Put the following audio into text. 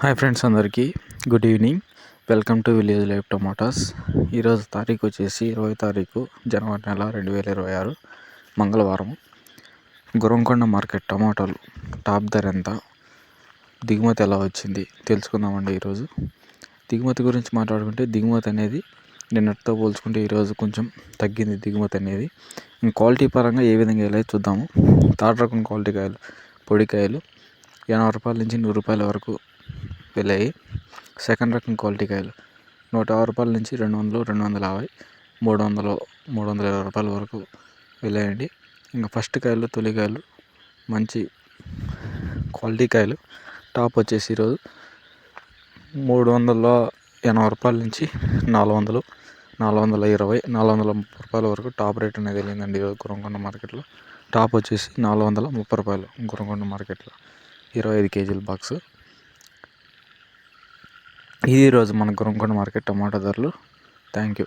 Hi friends, అందరికీ good evening. Welcome to village life tomatoes. ఈరోజు తారీఖు వచ్చేసి 20 తారీఖు జనవరి నెల 2026 మంగళవారం. గురంకొండ మార్కెట్ టమాటాలు టాప్ ధర ఎంత, దిగుమతి ఎలా వచ్చింది తెలుసుకుందామండి. ఈరోజు దిగుమతి గురించి మాట్లాడుకుంటే దిగుమతి అనేది నిన్నటితో పోల్చుకుంటే ఈరోజు కొంచెం తగ్గింది దిగుమతి అనేది. క్వాలిటీ పరంగా ఏ విధంగా వెళ్ళాయి చూద్దాము. థర్డ్ రకం క్వాలిటీ కాయలు, పొడికాయలు 80 రూపాయల నుంచి 100 రూపాయల వరకు వెళ్ళాయి. సెకండ్ రకం క్వాలిటీ కాయలు 150 రూపాయల నుంచి 200, 250, 300, 320 రూపాయల వరకు వెళ్ళాయండి. ఇంకా ఫస్ట్ కాయలు, తొలికాయలు మంచి క్వాలిటీ కాయలు టాప్ వచ్చేసి ఈరోజు 380 రూపాయల నుంచి 400, 420, 430 రూపాయల వరకు టాప్ రేట్ అనేది వెళ్ళిందండి ఈరోజు గురంకొండ మార్కెట్లో. టాప్ వచ్చేసి 430 రూపాయలు గురంకొండ మార్కెట్లో 25 కేజీల బాక్స్. ఇది ఈరోజు మన గురంకొండ మార్కెట్ టమాటా ధరలు. Thank you.